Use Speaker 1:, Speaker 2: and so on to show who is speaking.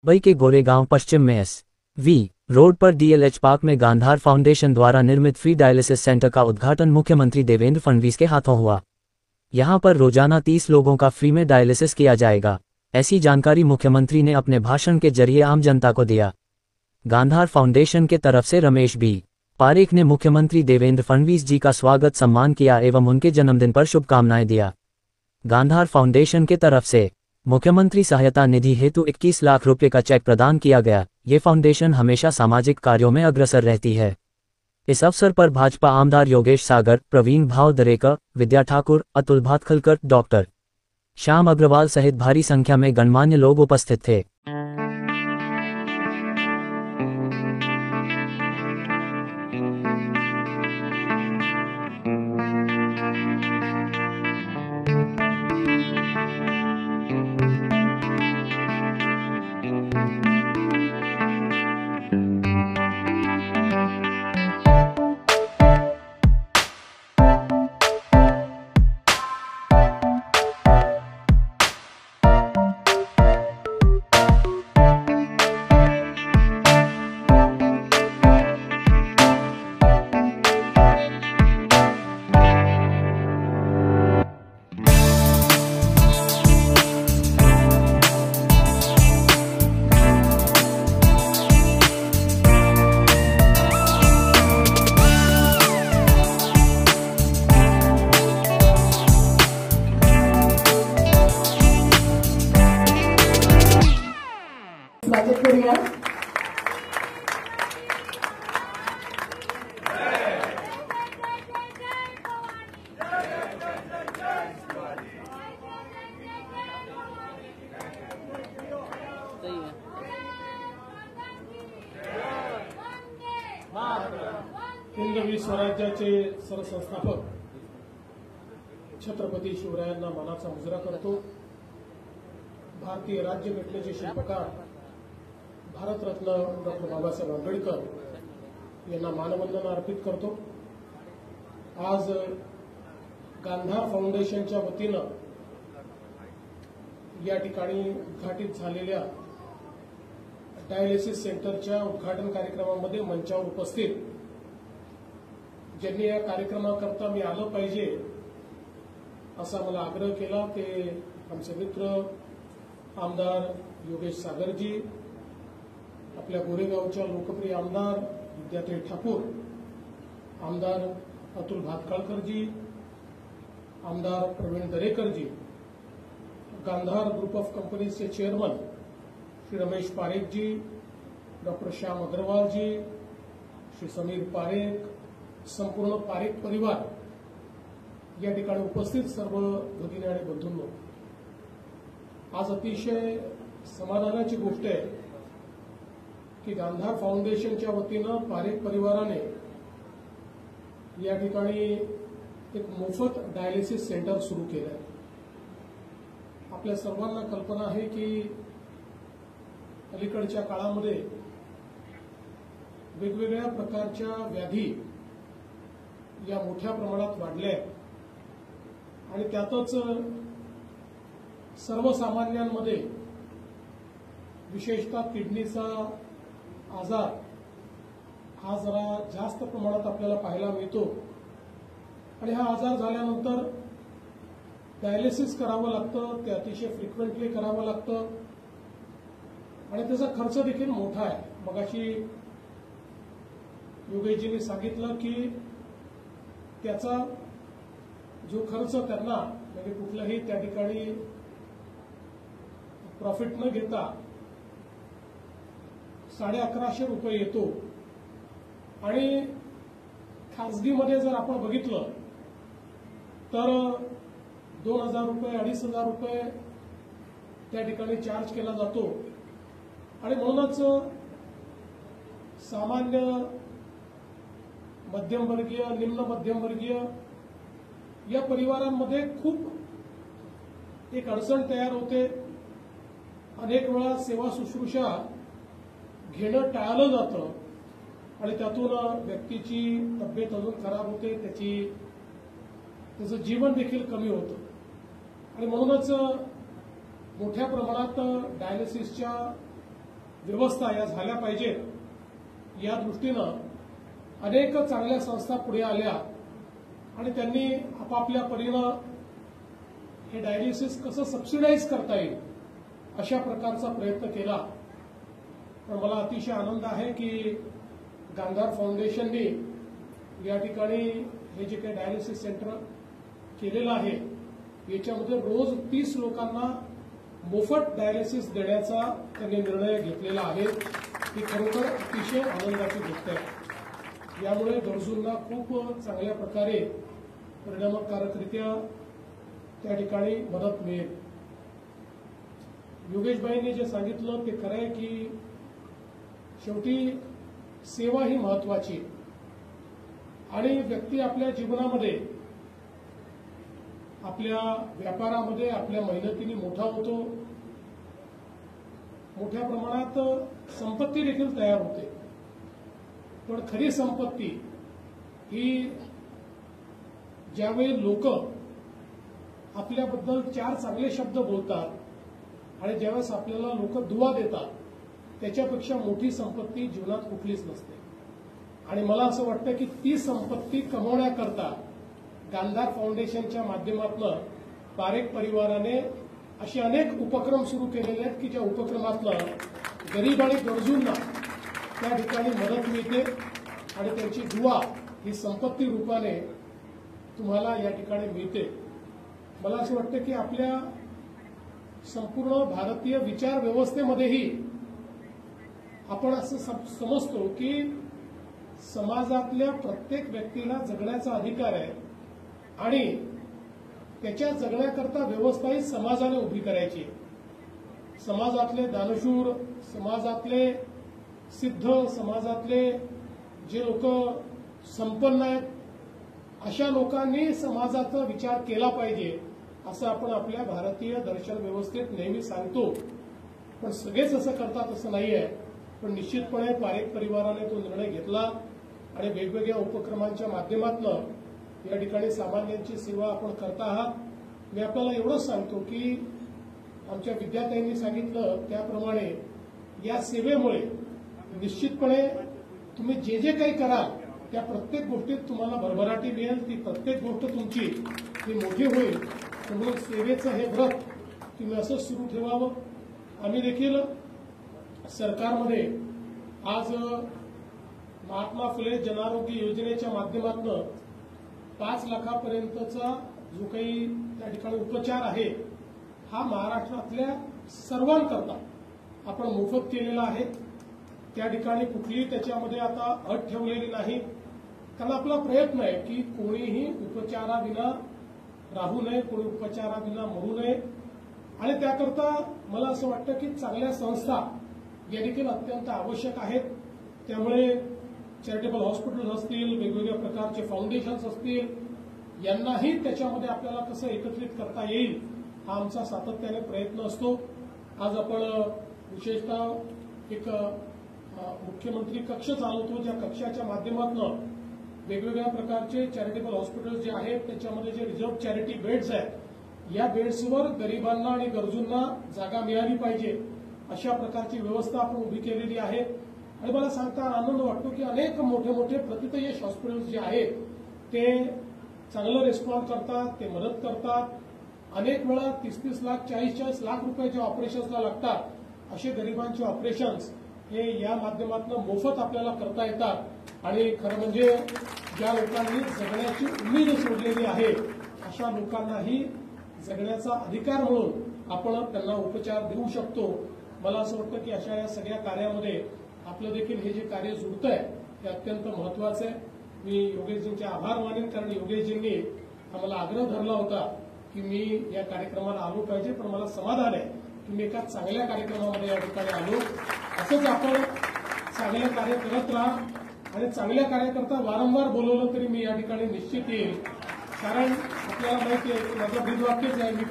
Speaker 1: मुंबई के गोरेगांव पश्चिम में SV. Road पर डीएलएच park में गांधार फाउंडेशन द्वारा निर्मित फ्री डायलिसिस सेंटर का उद्घाटन मुख्यमंत्री देवेंद्र फडणवीस के हाथों हुआ। यहां पर रोजाना 30 लोगों का फ्री में डायलिसिस किया जाएगा। ऐसी जानकारी मुख्यमंत्री ने अपने भाषण के जरिए आम जनता को दिया। गांधार फाउंडेशन के तरफ से रमेश बी. पारेख ने मुख्यमंत्री देवेंद्र फडणवीस जी का स्वागत सम्मान किया एवं उनके जन्मदिन पर शुभकामनाएं दिया। गांधार फाउंडेशन के तरफ से मुख्यमंत्री सहायता निधि हेतु 21 लाख रुपए का चेक प्रदान किया गया। ये फाउंडेशन हमेशा सामाजिक कार्यों में अग्रसर रहती है। इस अवसर पर भाजपा आमदार योगेश सागर, प्रवीण भाव दरेकर, विद्या ठाकुर, अतुल भातखलकर, डॉक्टर श्याम अग्रवाल सहित भारी संख्या में गणमान्य लोग उपस्थित थे।
Speaker 2: हिंदवी स्वराज्याचे सरसंस्थापक छत्रपती शिवरायांना मानाचा मुजरा करतो। भारतीय राज्यघटनेचे शिल्पकार भारतरत्न डॉक्टर बाबासाहेब आंबेडकर यांना मानवंदना अर्पित करतो। आज गांधार फाउंडेशनच्या वतीनं या ठिकाणी उद्घाटित झालेल्या डायलिसिस सेंटरच्या उद्घाटन कार्यक्रमामध्ये मंचावर उपस्थित ज्यांनी या कार्यक्रमाकरता मी आलं पाहिजे असा मला आग्रह केला ते आमचे मित्र आमदार योगेश सागरजी, आपल्या गोरेगावच्या लोकप्रिय आमदार विद्या ठाकूर, आमदार अतुल भातखळकरजी, आमदार प्रवीण दरेकरजी, गांधार ग्रुप ऑफ कंपनीजचे चेअरमन श्री रमेश पारेखजी, डॉक्टर श्याम अग्रवालजी, श्री समीर पारेख, संपूर्ण पारेख परिवार या ठिकाणी उपस्थित सर्व भगिनी आणि बंधूंनो, आज अतिशय समाधानाची गोष्ट आहे की गांधार फाउंडेशनच्या वतीनं पारेख परिवाराने या ठिकाणी एक मोफत डायलिसिस सेंटर सुरू केलं आहे। आपल्या सर्वांना कल्पना आहे की अलीकडच्या काळामध्ये वेगवेगळ्या प्रकारच्या व्याधी या मोठ्या प्रमाणात वाढल्या आणि त्यातच सर्वसामान्यांमध्ये विशेषतः किडनीचा आजार हा जरा जास्त प्रमाणात आपल्याला पाहायला मिळतो आणि हा आजार झाल्यानंतर डायलिसिस करावं लागतं, ते अतिशय फ्रिक्वेंटली करावं लागतं आणि त्याचा खर्च देखील मोठा आहे। मगाशी योगेशजींनी सांगितलं की त्याचा जो खर्च त्यांना म्हणजे कुठलाही त्या ठिकाणी प्रॉफिट न घेता 1150 रुपये येतो आणि खासगीमध्ये जर आपण बघितलं तर 2000 रुपये 2500 रुपये त्या ठिकाणी चार्ज केला जातो आणि म्हणूनच सामान्य मध्यमवर्गीय निम्न मध्यमवर्गीय या परिवारांमध्ये खूप एक अडचण तयार होते। अनेक वेळा सेवा शुश्रूषा घेणं टाळलं जातं आणि त्यातून व्यक्तीची तब्येत अजून खराब होते, त्याचं जीवन देखील कमी होतं आणि म्हणूनच मोठ्या प्रमाणात डायलिसिसच्या व्यवस्था या झाल्या पाहिजेत या दृष्टीनं अनेक चांगल्या संस्था पुढे आल्या आणि त्यांनी आपापल्या परीनं हे डायलिसिस कसं सबसिडाईज करता येईल अशा प्रकारचा प्रयत्न केला. पण मला अतिशय आनंद आहे की गांधार फाउंडेशनने या ठिकाणी हे जे काही डायलिसिस सेंटर केलेलं आहे याच्यामध्ये रोज 30 लोकांना मोफत डायलिसिस देण्याचा त्यांनी निर्णय घेतलेला आहे. ही खरोखर अतिशय आनंदाची गोष्ट आहे. यामुळे गरजूंना खूप चांगल्या प्रकारे परिणामकारकरित्या त्या ठिकाणी मदत मिळेल. योगेशभाईंनी जे सांगितलं ते खरं आहे की शेवटी सेवा ही महत्वाची आणि व्यक्ती आपल्या जीवनामध्ये आपल्या व्यापारामध्ये आपल्या मेहनतीने मोठा होतो. मोठ्या प्रमाणात संपत्ती देखील तयार होते. पण खरी संपत्ती ही ज्यावेळी लोक आपल्याबद्दल 4 चांगले शब्द बोलतात आणि ज्यावेळेस आपल्याला लोक दुवा देतात त्याच्यापेक्षा मोठी संपत्ती जीवनात कुठलीच नसते. आणि मला असं वाटतं की ती संपत्ती कमवण्याकरता गांधार फाउंडेशनच्या माध्यमातून पारेख परिवाराने असे अनेक उपक्रम सुरू केलेले आहेत की ज्या उपक्रमातून गरीब आणि गरजूंना त्या ठिकाणी मदत मिळते आणि त्यांची दुवा ही संपत्ती रूपाने तुम्हाला या ठिकाणी मिळते. मला असं वाटतं की आपल्या संपूर्ण भारतीय विचार व्यवस्थेमध्येही आपण असं समजतो की समाजातल्या प्रत्येक व्यक्तीला जगण्याचा अधिकार आहे आणि त्याच्या जगण्याकरता व्यवस्था ही समाजाने उभी करायची. समाजातले दानशूर, समाजातले सिद्ध, समाजातले जे लोक संपन्न आहेत अशा लोकांनी समाजाचा विचार केला पाहिजे असं आपण आपल्या भारतीय दर्शन व्यवस्थेत नेहमी सांगतो. पण सगळेच असं करतात असं नाहीये. पण निश्चितपणे पारेख परिवाराने तो निर्णय घेतला आणि वेगवेगळ्या उपक्रमांच्या माध्यमातून या ठिकाणी सामान्यांची सेवा आपण करता आहात. मी आपल्याला एवढंच सांगतो की आमच्या विद्यार्थ्यांनी सांगितलं त्याप्रमाणे या सेवेमुळे निश्चितपणे तुम्ही जे जे काही कराल त्या प्रत्येक गोष्टीत तुम्हाला भरभराटी मिळेल. ती प्रत्येक गोष्ट तुमची ती मोठी होईल. म्हणून सेवेचं हे व्रत तुम्ही असंच सुरू ठेवावं. आम्ही देखील सरकारमध्ये आज महात्मा फुले जनारोग्य योजनेच्या माध्यमातून 5 लाखापर्यंतचा जो काही त्या ठिकाणी उपचार आहे हा महाराष्ट्रातल्या सर्वांकरता आपण मोफत केलेला आहे. त्या ठिकाणी कुठलीही त्याच्यामध्ये आता अट ठेवलेली नाही. कारण आपला प्रयत्न आहे की कोणीही उपचाराविना राहू नये, कोणी उपचाराविना मरू नये. आणि त्याकरता मला असं वाटतं की चांगल्या संस्था या देखील अत्यंत आवश्यक आहेत. त्यामुळे चॅरिटेबल हॉस्पिटल्स असतील, वेगवेगळ्या प्रकारचे फाउंडेशन्स असतील, यांनाही त्याच्यामध्ये आपल्याला कसं एकत्रित करता येईल हा आमचा सातत्याने प्रयत्न असतो. आज आपण विशेषतः एक मुख्यमंत्री कक्ष चालवतो ज्या कक्षाच्या माध्यमातून वेगवेगळ्या प्रकारचे चॅरिटेबल हॉस्पिटल्स जे आहेत त्याच्यामध्ये जे रिझर्व्ह चॅरिटी बेड्स आहेत या बेड्सवर गरिबांना आणि गरजूंना जागा मिळाली पाहिजे अशा प्रकारची व्यवस्था आपण उभी केलेली आहे. आणि मला सांगता आनंद वाटतो की अनेक मोठे मोठे प्रतितयश हॉस्पिटल्स जे आहेत ते चांगलं रिस्पॉन्ड करतात, ते मदत करतात. अनेक वेळा 30-30 लाख 40-40 लाख रुपये जे ऑपरेशन्सला लागतात असे गरिबांचे ऑपरेशन्स हे या माध्यमातून मोफत आपल्याला करता येतात. आणि खरं म्हणजे ज्या लोकांनी जगण्याची उमेद सोडलेली आहे अशा लोकांनाही जगण्याचा अधिकार म्हणून आपण त्यांना उपचार देऊ शकतो. मला असं वाटतं की अशा या सगळ्या कार्यामध्ये आपलं देखील हे जे कार्य जुळतंय हे अत्यंत महत्वाचं आहे. मी योगेशजींचे आभार मानेन कारण योगेशजींनी आम्हाला आग्रह धरला होता की मी या कार्यक्रमाला आलो पाहिजे. पण मला समाधान आहे की मी एका चांगल्या कार्यक्रमामध्ये या ठिकाणी आलो. असंच आपण चांगलं कार्य करत राहा आणि चांगल्या कार्याकरता वारंवार बोलवलं तरी मी या ठिकाणी निश्चित येईल. कारण आपल्याला माहिती आहे की माझं ब्रीदवाक्यच आहे, मी